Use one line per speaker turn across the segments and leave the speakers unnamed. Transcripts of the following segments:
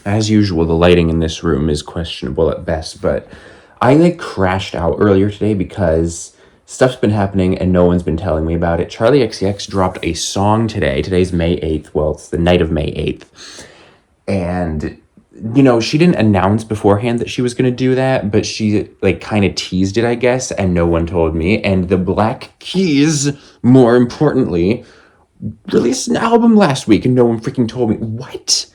As usual, the lighting in this room is questionable at best, but I like crashed out earlier today because stuff's been happening and no one's been telling me about it. Charli XCX dropped a song today. Today's May 8th. Well, it's the night of May 8th. And, you know, she didn't announce beforehand that she was going to do that, but she, like, kind of teased it, I guess, and no one told me. And the Black Keys, more importantly, released an album last week and no one freaking told me. What?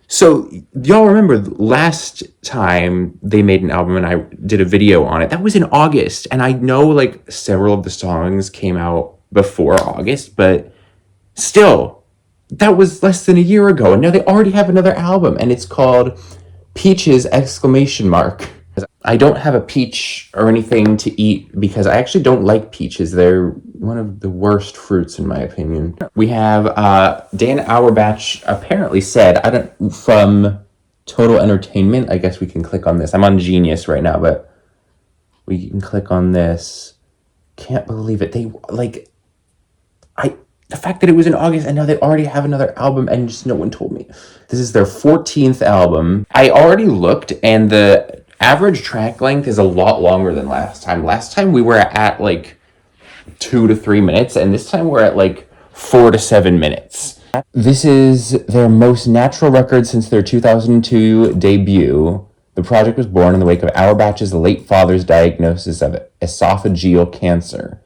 So, y'all remember last time they made an album and I did a video on it? That was in August. And I know, like, several of the songs came out before August, but still, that was less than a year ago. And now they already have another album, and it's called Peaches! I don't have a peach or anything to eat because I actually don't like peaches. They're one of the worst fruits in my opinion. We have Dan Auerbach apparently said, from Total Entertainment, I guess we can click on this. I'm on Genius right now, but we can click on this. Can't believe it. The fact that it was in August and now they already have another album and just no one told me. This is their 14th album. I already looked and the average track length is a lot longer than last time. Last time we were at like 2 to 3 minutes, and this time we're at like 4 to 7 minutes. This is their most natural record since their 2002 debut. The project was born in the wake of Auerbach's late father's diagnosis of esophageal cancer.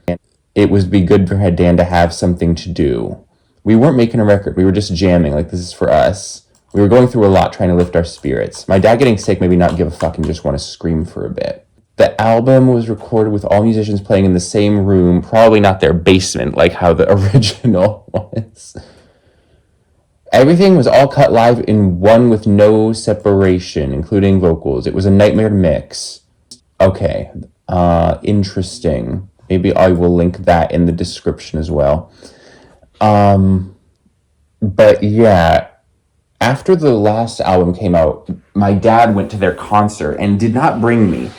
It would be good for Dan to have something to do. We weren't making a record. We were just jamming, like, this is for us. We were going through a lot trying to lift our spirits. My dad getting sick made me not give a fuck and just want to scream for a bit. The album was recorded with all musicians playing in the same room, probably not their basement like how the original was. Everything was all cut live in one with no separation, including vocals. It was a nightmare to mix. Okay, interesting. Maybe I will link that in the description as well. But yeah, after the last album came out, my dad went to their concert and did not bring me.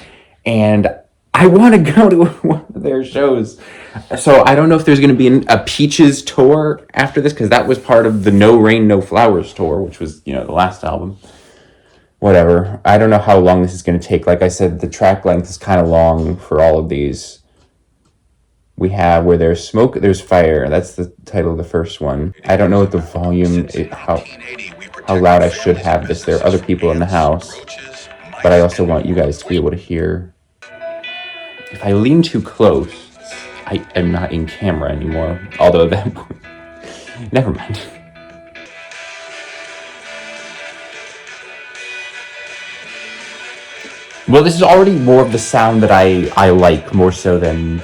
And I want to go to one of their shows. So I don't know if there's going to be a Peaches tour after this, because that was part of the No Rain, No Flowers tour, which was, you know, the last album. Whatever. I don't know how long this is going to take. Like I said, the track length is kind of long for all of these. We have Where There's Smoke, There's Fire. That's the title of the first one. I don't know what the volume, how loud I should have this. There are other people in the house, but I also want you guys to be able to hear. If I lean too close, I am not in camera anymore. Although that, never mind. Well, this is already more of the sound that I like, more so than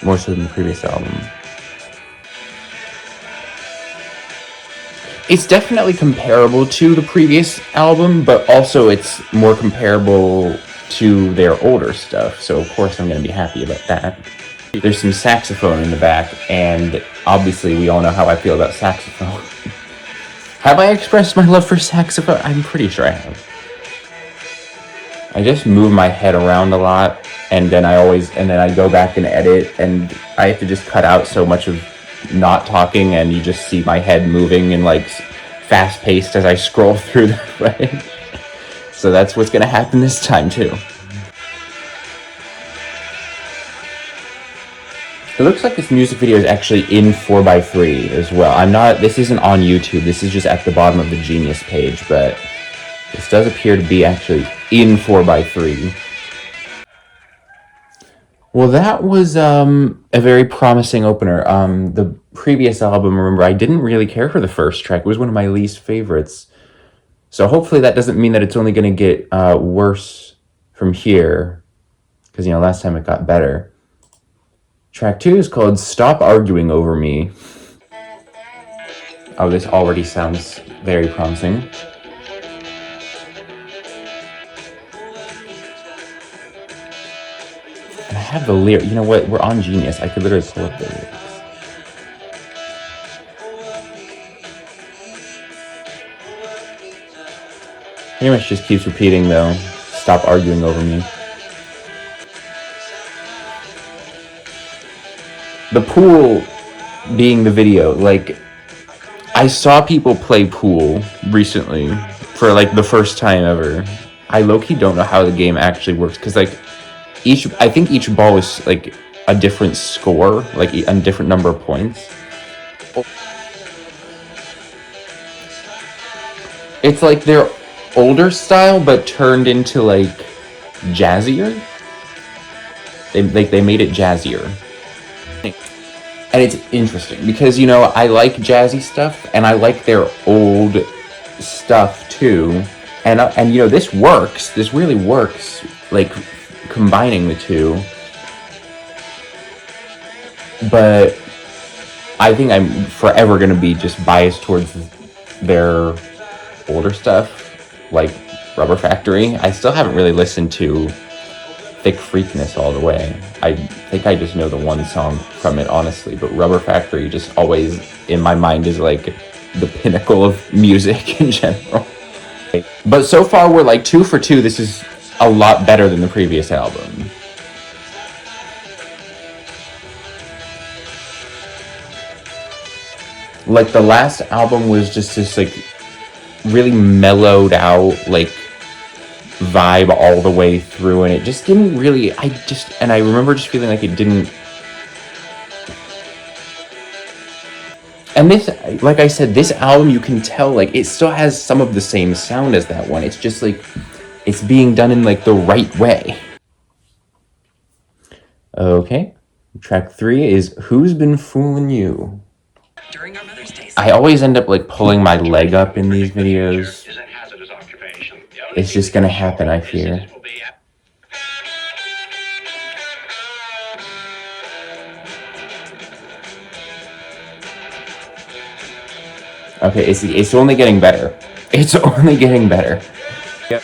the previous album. It's definitely comparable to the previous album, but also it's more comparable to their older stuff, so of course I'm going to be happy about that. There's some saxophone in the back, and obviously we all know how I feel about saxophone. Have I expressed my love for saxophone? I'm pretty sure I have. I just move my head around a lot, and then I go back and edit, and I have to just cut out so much of not talking, and you just see my head moving and like fast-paced as I scroll through the footage. So that's what's gonna happen this time too. It looks like this music video is actually in 4x3 as well. This isn't on YouTube, this is just at the bottom of the Genius page, but this does appear to be actually in 4x3. Well, that was a very promising opener. The previous album, remember, I didn't really care for the first track. It was one of my least favorites. So hopefully that doesn't mean that it's only going to get worse from here. Because, you know, last time it got better. Track 2 is called Stop Arguing Over Me. Oh, this already sounds very promising. And I have the lyrics. You know what? We're on Genius. I could literally pull up the lyrics. Pretty much just keeps repeating, though. Stop arguing over me. The pool being the video, like, I saw people play pool recently for like the first time ever. I low-key don't know how the game actually works because like I think each ball is like a different score, like a different number of points. It's like their older style, but turned into like jazzier. They made it jazzier, and it's interesting because I like jazzy stuff, and I like their old stuff too, and this works. This really works, like combining the two. But I think I'm forever gonna be just biased towards their older stuff, like Rubber Factory. I still haven't really listened to Thick Freakness all the way. I think I just know the one song from it, honestly, but Rubber Factory just always, in my mind, is like the pinnacle of music in general. But so far, we're like 2 for 2. This is a lot better than the previous album. Like, the last album was just this, like, really mellowed out, like, vibe all the way through, and it just didn't really, and I remember just feeling like it didn't, and this, like I said, this album, you can tell, like, it still has some of the same sound as that one. It's just, like, it's being done in, like, the right way. Okay, track 3 is Who's Been Fooling You? During our Mother's Day, I always end up, like, pulling my leg up in these videos. It's just gonna happen, I fear. Okay, it's only getting better. It's only getting better. Yep.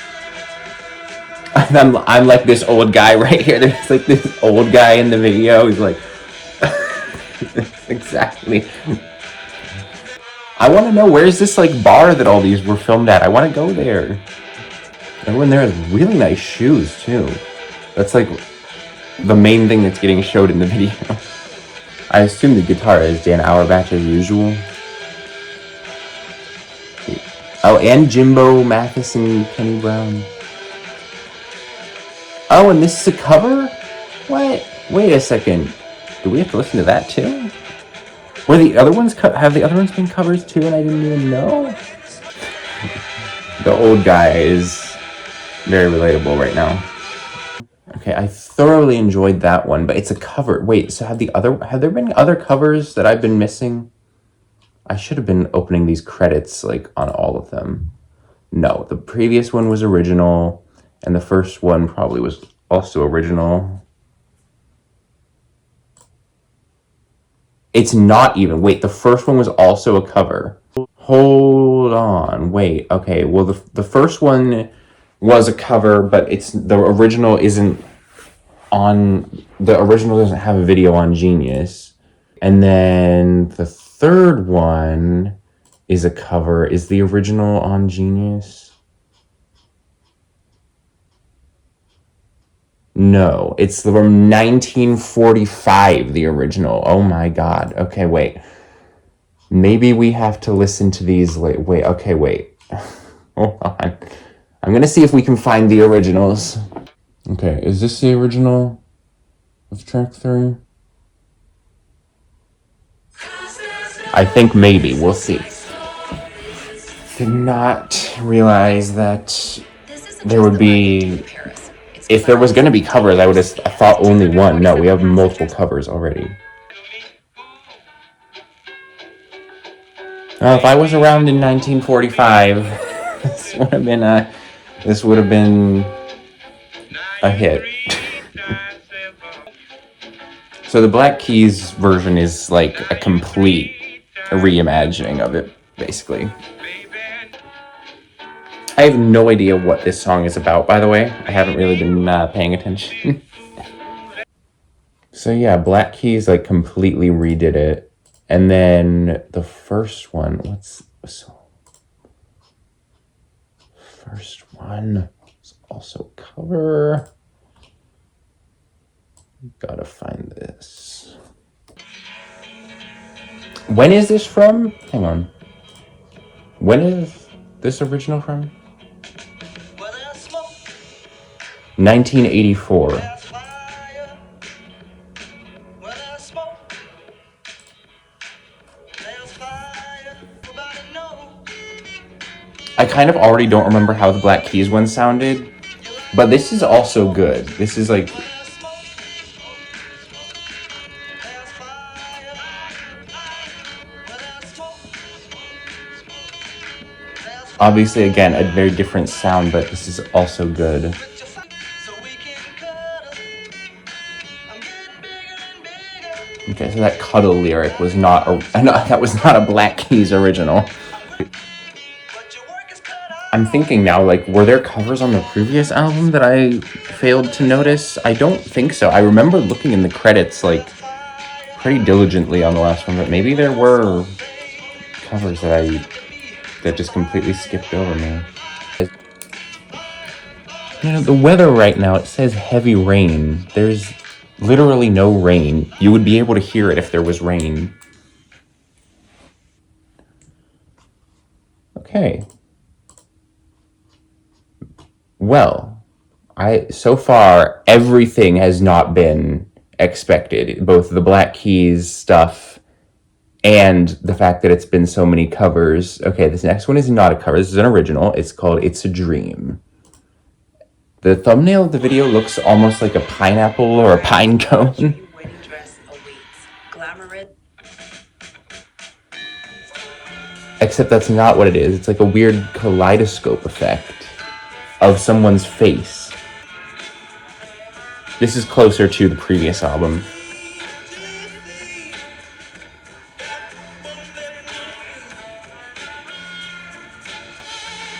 I'm like this old guy right here. There's like this old guy in the video. He's like, exactly. I want to know, where's this like bar that all these were filmed at? I want to go there. Everyone there has really nice shoes too. That's like the main thing that's getting showed in the video. I assume the guitar is Dan Auerbach as usual. Oh, and Jimbo Mathis and Kenny Brown. Oh, and this is a cover? What? Wait a second. Do we have to listen to that too? Were the other ones have the other ones been covers too, and I didn't even know? The old guy is very relatable right now. Okay, I thoroughly enjoyed that one, but it's a cover. Wait, so have there been other covers that I've been missing? I should have been opening these credits like on all of them. No, the previous one was original, and the first one probably was also original. It's not even. Wait, the first one was also a cover. Hold on. Wait. Okay. Well, the first one was a cover, but the original isn't on. The original doesn't have a video on Genius, and then the third one is a cover. Is the original on Genius? No, it's from 1945, the original. Oh my god. Okay, wait. Maybe we have to listen to these late. Wait, okay, wait. Hold on. I'm gonna see if we can find the originals. Okay, is this the original of track 3? I think maybe. We'll see. Did not realize that there would be... If there was going to be covers, I would have thought only one. No, we have multiple covers already. If I was around in 1945, this would have been a hit. So the Black Keys version is like a complete reimagining of it, basically. I have no idea what this song is about, by the way. I haven't really been paying attention. So yeah, Black Keys like completely redid it. And then the first one, first one is also a cover. Gotta find this. When is this from? Hang on. When is this original from? 1984. I kind of already don't remember how the Black Keys one sounded, but this is also good. This is like... Obviously, again, a very different sound, but this is also good. Okay, so that cuddle lyric was not that was not a Black Keys original. I'm thinking now, like, were there covers on the previous album that I failed to notice? I don't think so. I remember looking in the credits, like, pretty diligently on the last one, but maybe there were covers that just completely skipped over me. You know, the weather right now, it says heavy rain. There's literally no rain. You would be able to hear it if there was rain. Okay. Well, so far, everything has not been expected. Both the Black Keys stuff and the fact that it's been so many covers. Okay, this next one is not a cover. This is an original. It's called It's a Dream. The thumbnail of the video looks almost like a pineapple or a pine cone. Except that's not what it is. It's like a weird kaleidoscope effect of someone's face. This is closer to the previous album.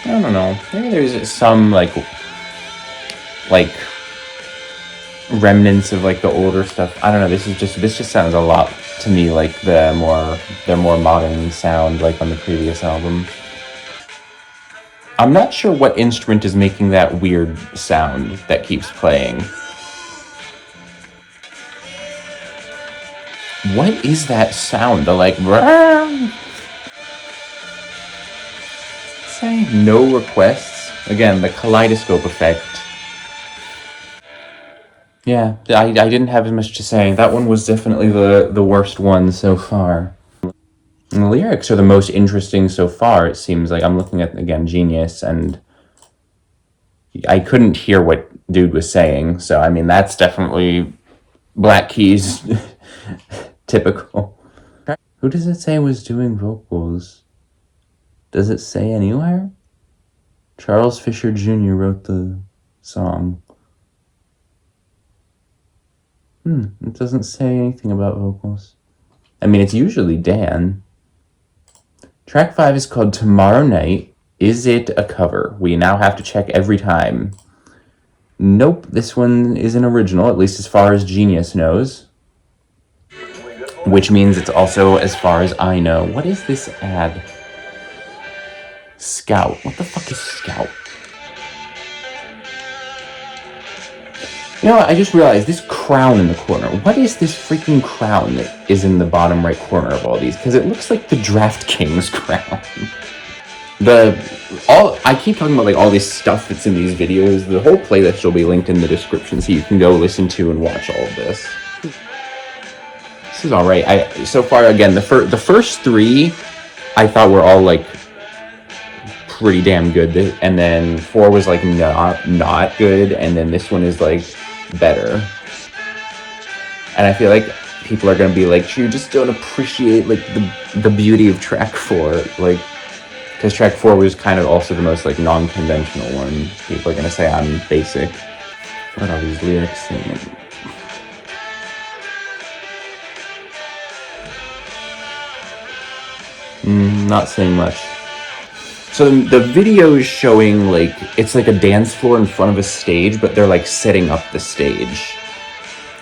I don't know. Maybe there's some like remnants of like the older stuff. I don't know. This just sounds a lot to me like their more modern sound like on the previous album. I'm not sure what instrument is making that weird sound that keeps playing. What is that sound? The like... Say no requests. Again, the kaleidoscope effect. Yeah, I didn't have as much to say. That one was definitely the worst one so far. And the lyrics are the most interesting so far, it seems like. I'm looking at, again, Genius, and I couldn't hear what dude was saying. So, I mean, that's definitely Black Keys typical. Who does it say was doing vocals? Does it say anywhere? Charles Fisher Jr. wrote the song. It doesn't say anything about vocals. I mean, it's usually Dan. Track 5 is called Tomorrow Night. Is it a cover? We now have to check every time. Nope, this one is an original, at least as far as Genius knows. Which means it's also as far as I know. What is this ad? Scout. What the fuck is Scout? You know what, I just realized this crown in the corner. What is this freaking crown that is in the bottom right corner of all these? Because it looks like the DraftKings crown. I keep talking about like all this stuff that's in these videos. The whole playlist will be linked in the description so you can go listen to and watch all of this. This is alright. So far, again, the first three I thought were all like pretty damn good, and then 4 was like not good, and then this one is like better. And I feel like people are gonna be like, you just don't appreciate like the beauty of track 4, like, because track 4 was kind of also the most like non-conventional one. People are gonna say I'm basic. What are these lyrics saying? Not saying much. So the video is showing, like, it's like a dance floor in front of a stage, but they're, like, setting up the stage.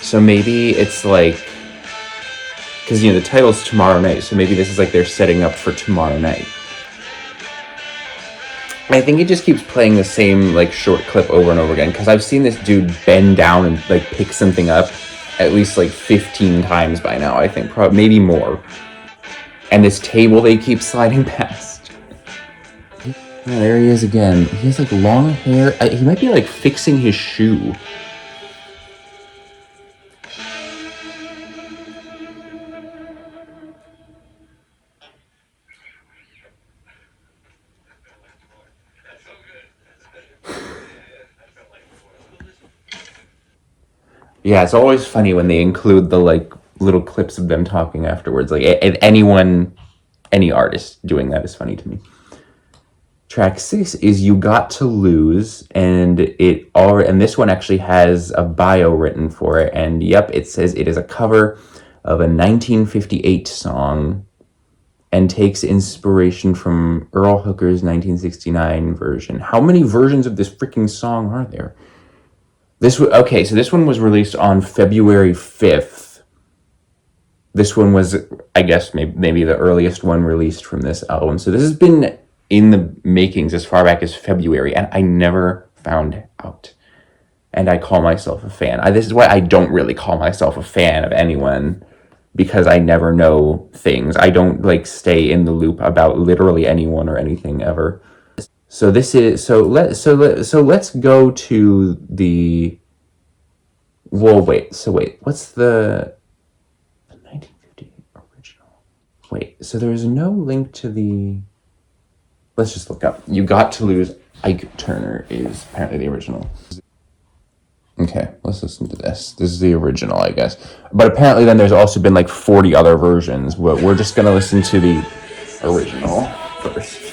So maybe it's, like... Because, you know, the title's Tomorrow Night, so maybe this is, like, they're setting up for tomorrow night. I think it just keeps playing the same, like, short clip over and over again, because I've seen this dude bend down and, like, pick something up at least, like, 15 times by now, I think. Maybe more. And this table they keep sliding past. Yeah, there he is again. He has like long hair. He might be like fixing his shoe. Yeah, it's always funny when they include the like little clips of them talking afterwards. Like anyone, any artist doing that is funny to me. Track 6 is You Got to Lose, and this one actually has a bio written for it, and yep, it says it is a cover of a 1958 song and takes inspiration from Earl Hooker's 1969 version. How many versions of this freaking song are there? Okay, so this one was released on February 5th. This one was, I guess, maybe the earliest one released from this album. So this has been in the makings as far back as February, and I never found out. And I call myself a fan. This is why I don't really call myself a fan of anyone, because I never know things. I don't like stay in the loop about literally anyone or anything ever. So this is let's go to the. Well, wait. So wait, what's the 1958 original? Wait, so there's no link to the. Let's just look up. You Got to Lose. Ike Turner is apparently the original. Okay, let's listen to this. This is the original, I guess. But apparently then there's also been like 40 other versions, but we're just gonna listen to the original first.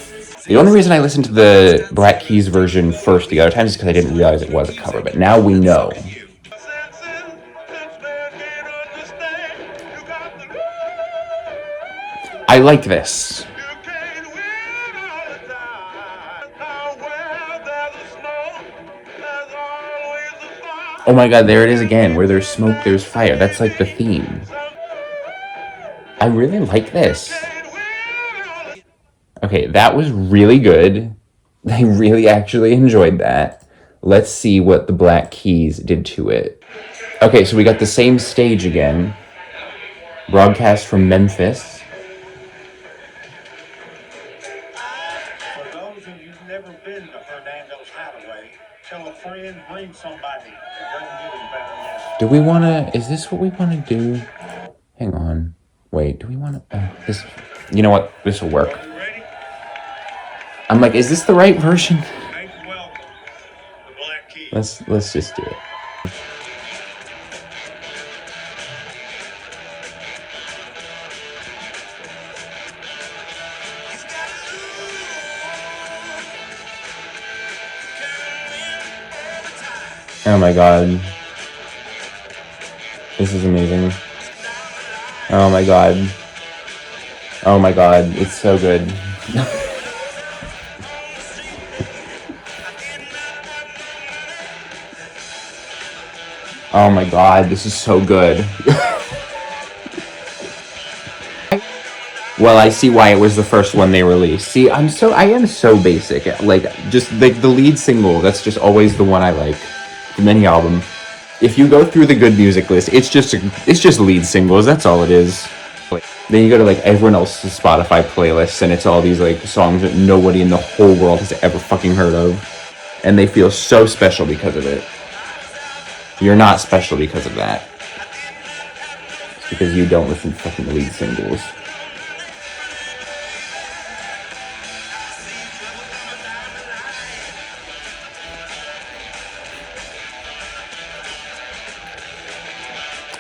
The only reason I listened to the Black Keys version first the other times is because I didn't realize it was a cover, but now we know. I like this. Oh my god, there it is again. Where there's smoke, there's fire. That's like the theme. I really like this. Okay, that was really good. I really actually enjoyed that. Let's see what the Black Keys did to it. Okay, so we got the same stage again. Broadcast from Memphis.
For those of you who've never been to Hernando's Hideaway, tell a friend, bring somebody. It doesn't get any better than this.
Do we want to... Is this what we want to do? Hang on. Wait, do we want to... this... You know what? This will work. I'm like, is this the right version?
Make welcome the Black Keys.
Let's just do it. Oh my god. This is amazing. Oh my god. Oh my god, it's so good. Oh my god, this is so good. Well, I see why it was the first one they released. See, I am so basic. Like, just like the lead single, that's just always the one I like from any album. If you go through the good music list, it's just lead singles, that's all it is. Then you go to like everyone else's Spotify playlists, and it's all these like songs that nobody in the whole world has ever fucking heard of. And they feel so special because of it. You're not special because of that. It's because you don't listen to fucking lead singles.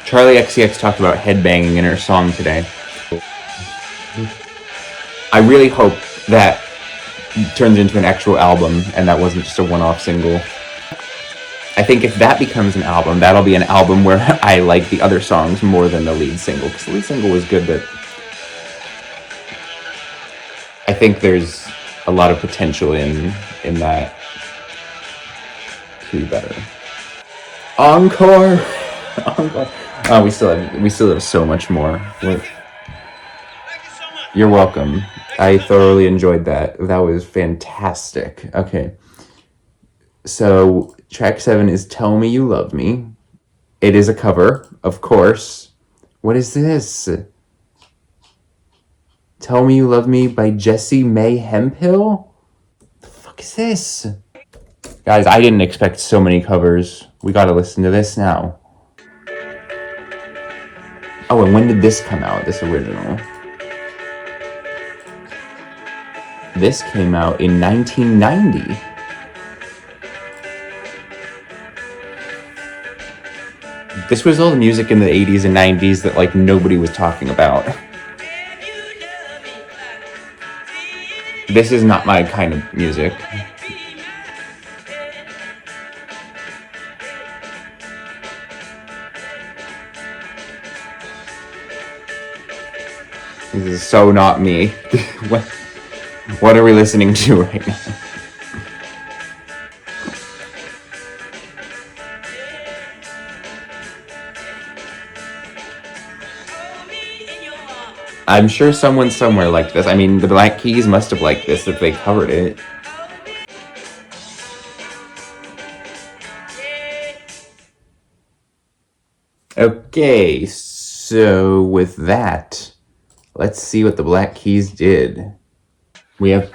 Charlie XCX talked about headbanging in her song today. I really hope that turns into an actual album and that wasn't just a one-off single. I think if that becomes an album, that'll be an album where I like the other songs more than the lead single, because the lead single was good, but I think there's a lot of potential in that to be better. Encore! Encore! Oh, we still have so much more. You're welcome. I thoroughly enjoyed that. That was fantastic. Okay. So, track 7 is Tell Me You Love Me. It is a cover, of course. What is this? Tell Me You Love Me by Jessie May Hemphill? The fuck is this? Guys, I didn't expect so many covers. We gotta listen to this now. Oh, and when did this come out, this original? This came out in 1990. This was all the music in the 80s and 90s that, like, nobody was talking about. This is not my kind of music. This is so not me. What are we listening to right now? I'm sure someone somewhere liked this. I mean, the Black Keys must have liked this if they covered it. Okay, so with that, let's see what the Black Keys did. We have...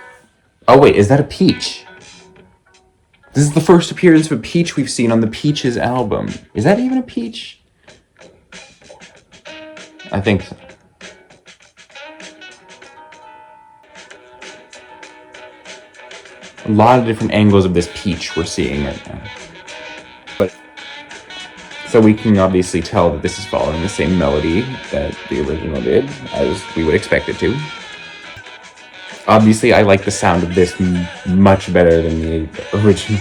Oh wait, is that a peach? This is the first appearance of a peach we've seen on the Peaches album. Is that even a peach? I think so. A lot of different angles of this peach we're seeing right now. But so we can obviously tell that this is following the same melody that the original did, as we would expect it to. Obviously, I like the sound of this much better than the original.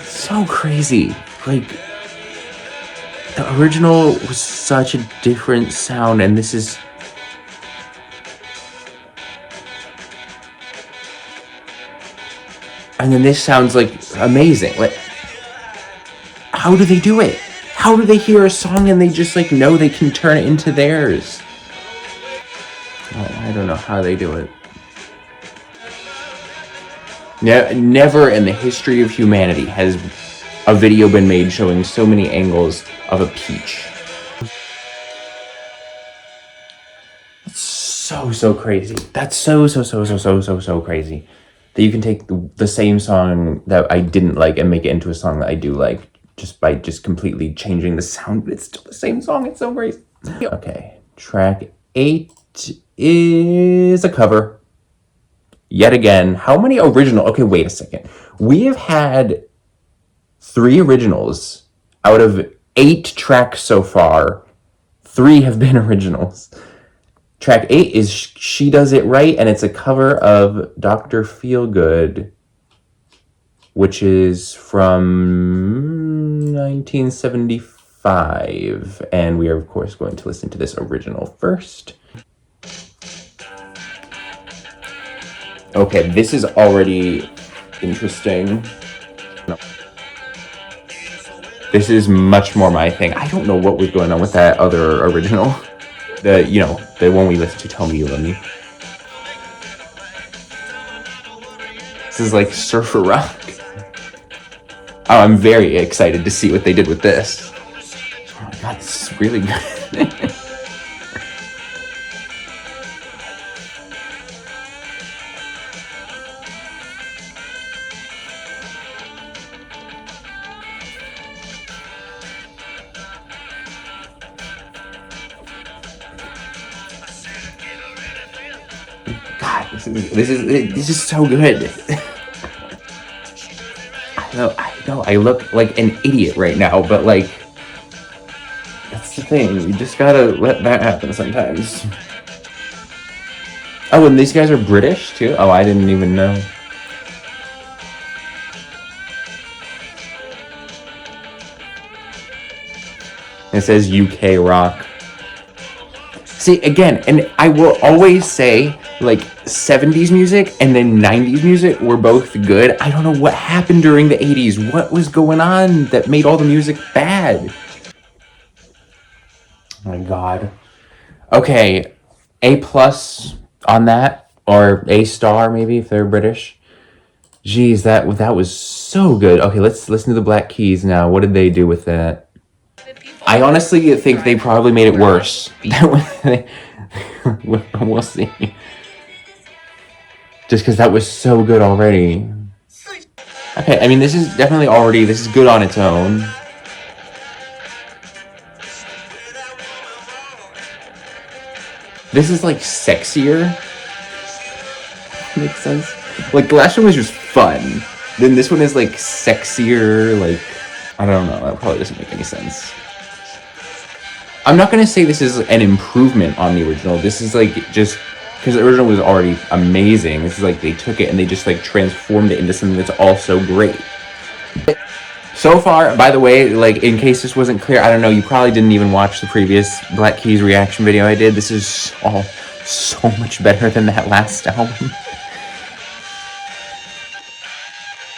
So crazy. Like, the original was such a different sound, and this is... And then this sounds, like, amazing. Like, how do they do it? How do they hear a song and they just, like, know they can turn it into theirs? I don't know how they do it. Never in the history of humanity has a video been made showing so many angles of a peach. That's so crazy. That's so crazy. That you can take the same song that I didn't like and make it into a song that I do like just by completely changing the sound, but it's still the same song. It's so crazy. Okay, track 8 is a cover. Yet again, how many original? Okay, wait a second. We have had 3 originals out of 8 tracks so far. 3 have been originals. Track 8 is She Does It Right, and it's a cover of Dr. Feelgood, which is from 1975. And we are, of course, going to listen to this original first. Okay, this is already interesting. No. This is much more my thing. I don't know what was going on with that other original. The one we listened to, Tell Me You Love Me. This is like surfer rock. Oh, I'm very excited to see what they did with this. Oh my god, this is really good. God, this is so good. I know, I look like an idiot right now, but like, that's the thing. You just gotta let that happen sometimes. Oh, and these guys are British too? Oh, I didn't even know. It says UK rock. See, again, and I will always say, like, 70s music and then 90s music were both good. I don't know what happened during the 80s. What was going on that made all the music bad? Oh my god. Okay, A+ on that, or A* maybe if they're British. Jeez, that was so good. Okay, let's listen to the Black Keys now. What did they do with that? I honestly think they probably made it worse. We'll see. Just because that was so good already. Okay, I mean, this is definitely already, this is good on its own. This is like sexier. Makes sense. Like the last one was just fun. Then this one is like sexier, like, I don't know, that probably doesn't make any sense. I'm not gonna say this is an improvement on the original. This is like just because the original was already amazing. This is like they took it and they just like transformed it into something that's also great. So far, by the way, like in case this wasn't clear, I don't know, you probably didn't even watch the previous Black Keys reaction video I did. This is all so much better than that last album.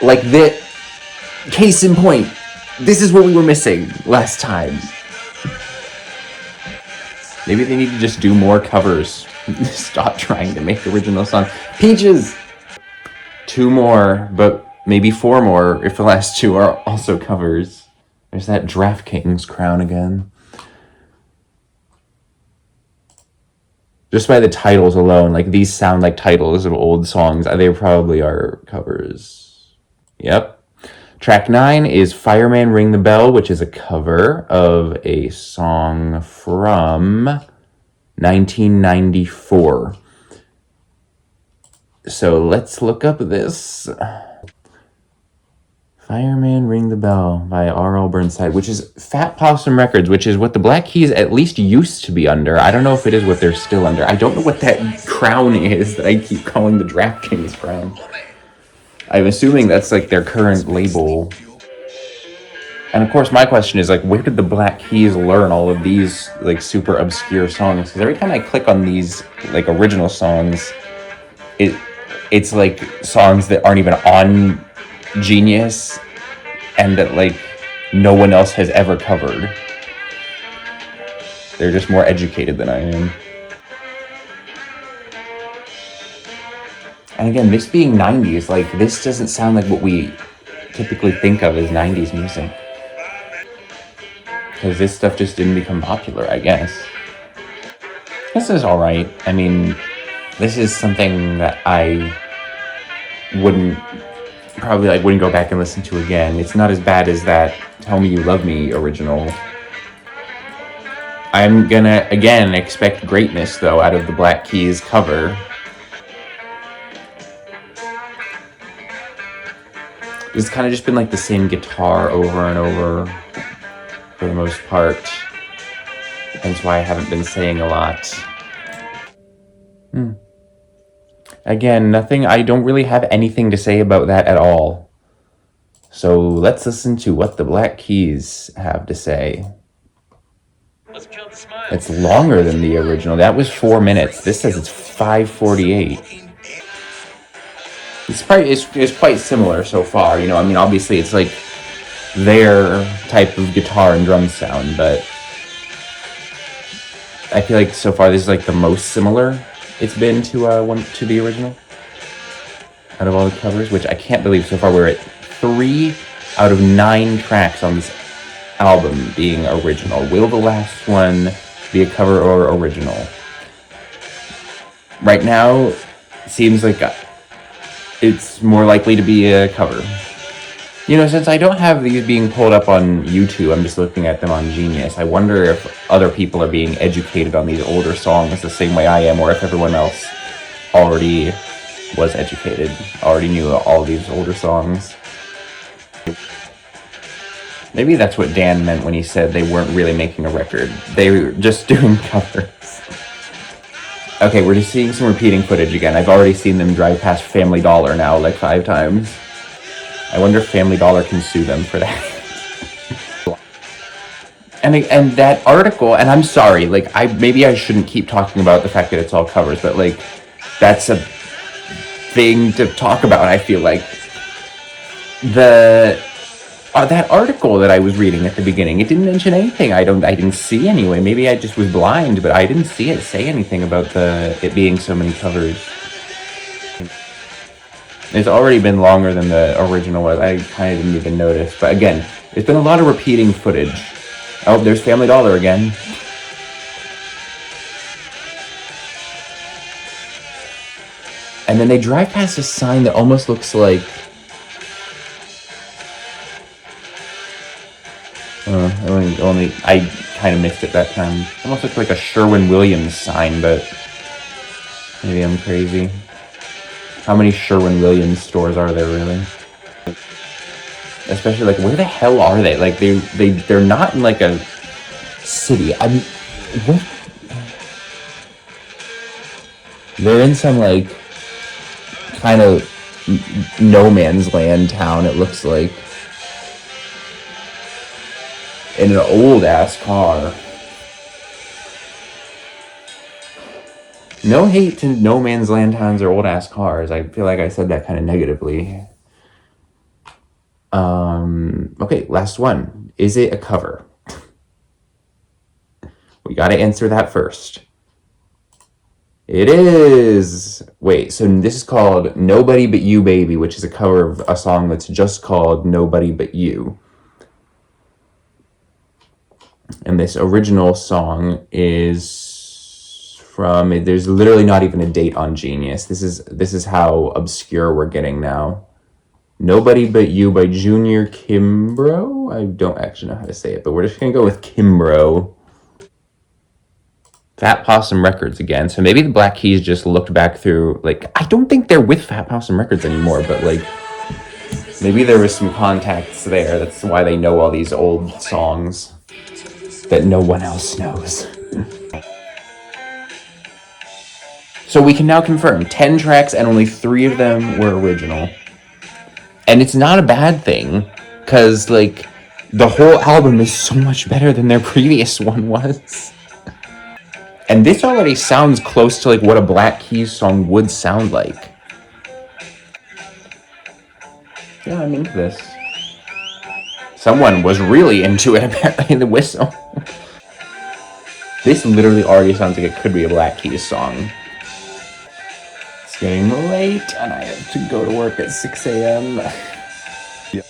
Like the case in point, this is what we were missing last time. Maybe they need to just do more covers. Stop trying to make original songs. Peaches! 2 more, but maybe 4 more if the last 2 are also covers. There's that DraftKings crown again. Just by the titles alone, like these sound like titles of old songs. They probably are covers. Yep. Track 9 is Fireman Ring the Bell, which is a cover of a song from 1994. So let's look up this. Fireman Ring the Bell by R.L. Burnside, which is Fat Possum Records, which is what the Black Keys at least used to be under. I don't know if it is what they're still under. I don't know what that crown is that I keep calling the DraftKings crown. I'm assuming that's like their current label. And of course, my question is like, where did the Black Keys learn all of these like super obscure songs? Because every time I click on these like original songs, it's like songs that aren't even on Genius and that like no one else has ever covered. They're just more educated than I am. And again, this being 90s, like this doesn't sound like what we typically think of as 90s music. Because this stuff just didn't become popular, I guess. This is alright. I mean, this is something that I wouldn't go back and listen to again. It's not as bad as that Tell Me You Love Me original. I'm gonna, again, expect greatness, though, out of the Black Keys cover. It's kind of just been like the same guitar over and over for the most part. Hence why I haven't been saying a lot. Again, I don't really have anything to say about that at all. So let's listen to what the Black Keys have to say.
Let's kill the smile.
It's longer than the original. That was 4 minutes. This says it's 5:48. It's quite similar so far, you know. I mean, obviously it's like their type of guitar and drum sound, but I feel like so far this is like the most similar it's been to the original out of all the covers, which I can't believe so far we're at 3 out of 9 tracks on this album being original. Will the last one be a cover or original? Right now, seems like it's more likely to be a cover. You know, since I don't have these being pulled up on YouTube, I'm just looking at them on Genius. I wonder if other people are being educated on these older songs the same way I am, or if everyone else already was educated, already knew all these older songs. Maybe that's what Dan meant when he said they weren't really making a record. They were just doing covers. Okay, we're just seeing some repeating footage again. I've already seen them drive past Family Dollar now like 5 times. I wonder if Family Dollar can sue them for that. and that article, and I'm sorry, like maybe I shouldn't keep talking about the fact that it's all covers, but like that's a thing to talk about. I feel like that article that I was reading at the beginning, it didn't mention anything. I didn't see anyway. Maybe I just was blind, but I didn't see it say anything about it being so many covers. It's already been longer than the original was. I kind of didn't even notice. But again, there's been a lot of repeating footage. Oh, there's Family Dollar again. And then they drive past a sign that almost looks like... I kind of missed it that time. Almost looks like a Sherwin-Williams sign, but maybe I'm crazy. How many Sherwin-Williams stores are there, really? Especially, like, where the hell are they? Like, they're not in, like, a city. What? They're in some, like, kind of no man's land town, it looks like. In an old-ass car. No hate to no man's land towns or old-ass cars. I feel like I said that kind of negatively. Okay, last one. Is it a cover? We gotta answer that first. It is! Wait, so this is called Nobody But You Baby, which is a cover of a song that's just called Nobody But You. And this original song is from... There's literally not even a date on Genius. This is how obscure we're getting now. Nobody But You by Junior Kimbrough? I don't actually know how to say it, but we're just gonna go with Kimbrough. Fat Possum Records again. So maybe the Black Keys just looked back through, like, I don't think they're with Fat Possum Records anymore, but, like, maybe there was some contacts there. That's why they know all these old songs that no one else knows. So we can now confirm 10 tracks and only 3 of them were original. And it's not a bad thing, because, like, the whole album is so much better than their previous one was. And this already sounds close to, like, what a Black Keys song would sound like. Yeah, I'm into this. Someone was really into it, apparently, the whistle. This literally already sounds like it could be a Black Keys song. It's getting late, and I have to go to work at 6 a.m. Yep.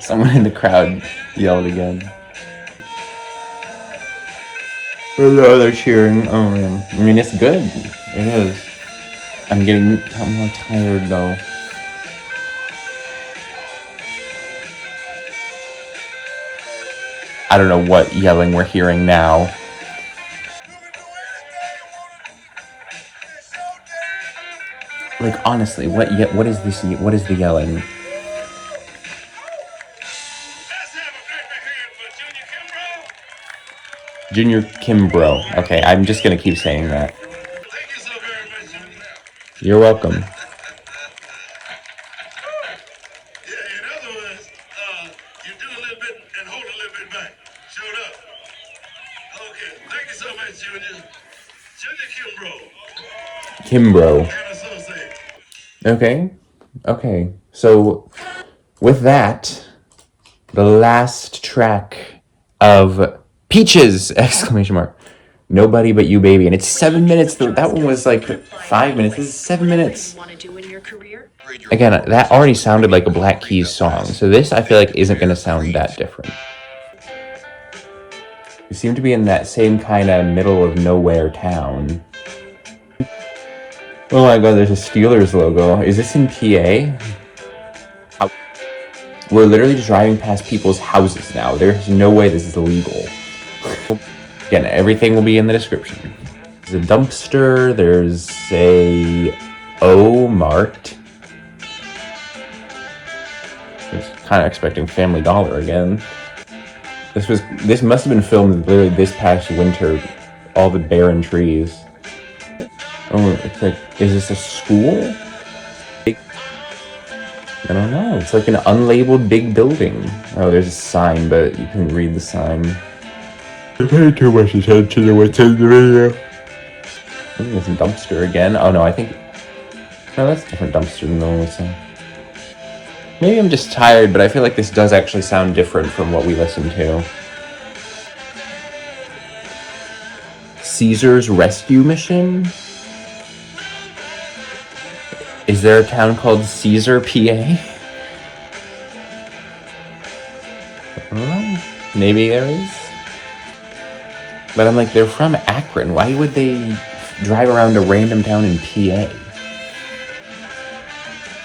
Someone in the crowd yelled again. Hello, they're cheering. Oh, man. I mean, it's good. It is. I'm more tired, though. I don't know what yelling we're hearing now. Like, honestly, what is this? What is the yelling?
Let's have a great big hand for Junior Kimbrough.
Junior Kimbrough. Okay, I'm just gonna keep saying that.
Thank you so very much, Junior.
You're welcome.
Yeah, in other words, you do a little bit and hold a little bit back. Showed up. Okay, thank you so much, Junior. Junior Kimbrough.
Kimbrough.
And associate.
Okay. So, with that, the last track of Peaches! ! Nobody But You Baby. And it's 7 minutes. That one was like 5 minutes. This is 7 minutes. Again, that already sounded like a Black Keys song. So this, I feel like, isn't going to sound that different. We seem to be in that same kind of middle of nowhere town. Oh my god, there's a Steelers logo. Is this in PA? We're literally just driving past people's houses now. There's no way this is illegal. Again, everything will be in the description. There's a dumpster. There's a O-Mart. I was kind of expecting Family Dollar again. This must have been filmed literally this past winter. All the barren trees. Oh, it's like, is this a school? I don't know. It's like an unlabeled big building. Oh, there's a sign, but you can read the sign. I paid too much attention to what's in the video. I think it's a dumpster again. Oh no, no, that's a different dumpster than the one we saw. Maybe I'm just tired, but I feel like this does actually sound different from what we listened to. Caesar's Rescue Mission? Is there a town called Caesar, PA? I don't know. Maybe there is. But I'm like, they're from Akron. Why would they drive around a random town in PA.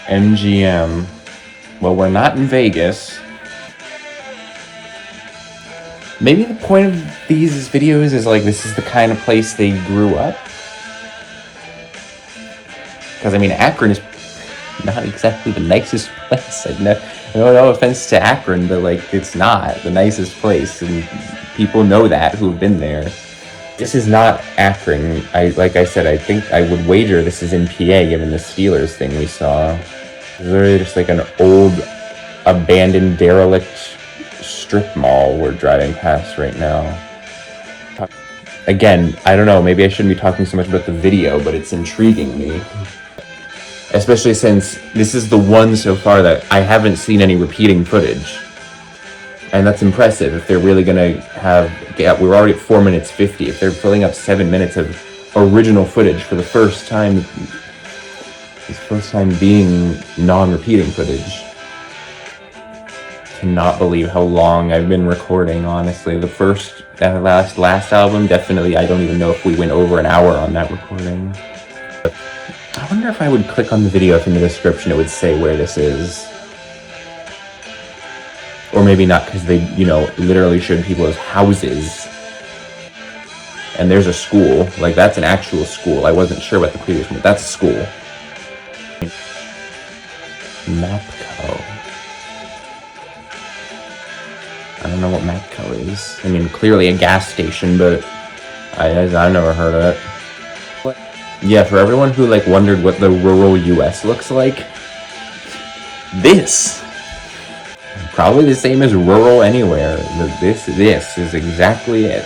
MGM. Well, we're not in Vegas. Maybe the point of these videos is like this is the kind of place they grew up. Because I mean, Akron is not exactly the nicest place. No offense to Akron, but like it's not the nicest place, and people know that who've been there. This is not Akron. Like I said, I think I would wager this is in PA, given the Steelers thing we saw. It's literally just like an old, abandoned, derelict strip mall we're driving past right now. Again, I don't know, maybe I shouldn't be talking so much about the video, but it's intriguing me. Especially since this is the one so far that I haven't seen any repeating footage. And that's impressive if they're really gonna have, yeah, we're already at 4 minutes 50. If they're filling up 7 minutes of original footage for the first time, this first time being non-repeating footage. Cannot believe how long I've been recording, honestly. The first, last album, definitely, I don't even know if we went over an hour on that recording. I wonder if I would click on the video if in the description it would say where this is. Or maybe not, because they, you know, literally showed people as houses. And there's a school. Like, that's an actual school. I wasn't sure about the previous one, but that's a school. Mapco. I don't know what Mapco is. I mean, clearly a gas station, but I've never heard of it. Yeah, for everyone who like wondered what the rural US looks like, this probably the same as rural anywhere. This is exactly it.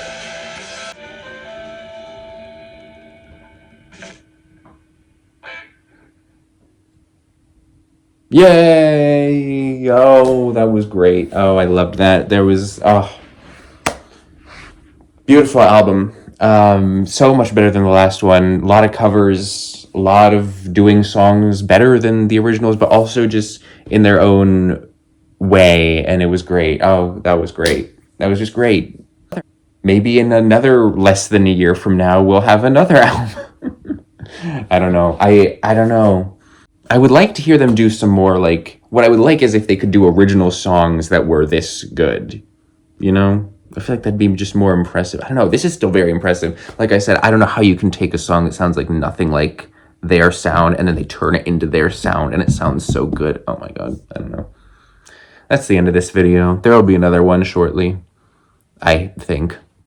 Yay! Oh, that was great. Oh, I loved that. There was beautiful album. So much better than the last one. A lot of covers, a lot of doing songs better than the originals, but also just in their own way, and it was great. Oh, that was great. That was just great. Maybe in another less than a year from now, we'll have another album. I don't know. I don't know. I would like to hear them do some more, like, what I would like is if they could do original songs that were this good, you know? I feel like that'd be just more impressive. I don't know. This is still very impressive. Like I said, I don't know how you can take a song that sounds like nothing like their sound and then they turn it into their sound and it sounds so good. Oh my God. I don't know. That's the end of this video. There will be another one shortly, I think.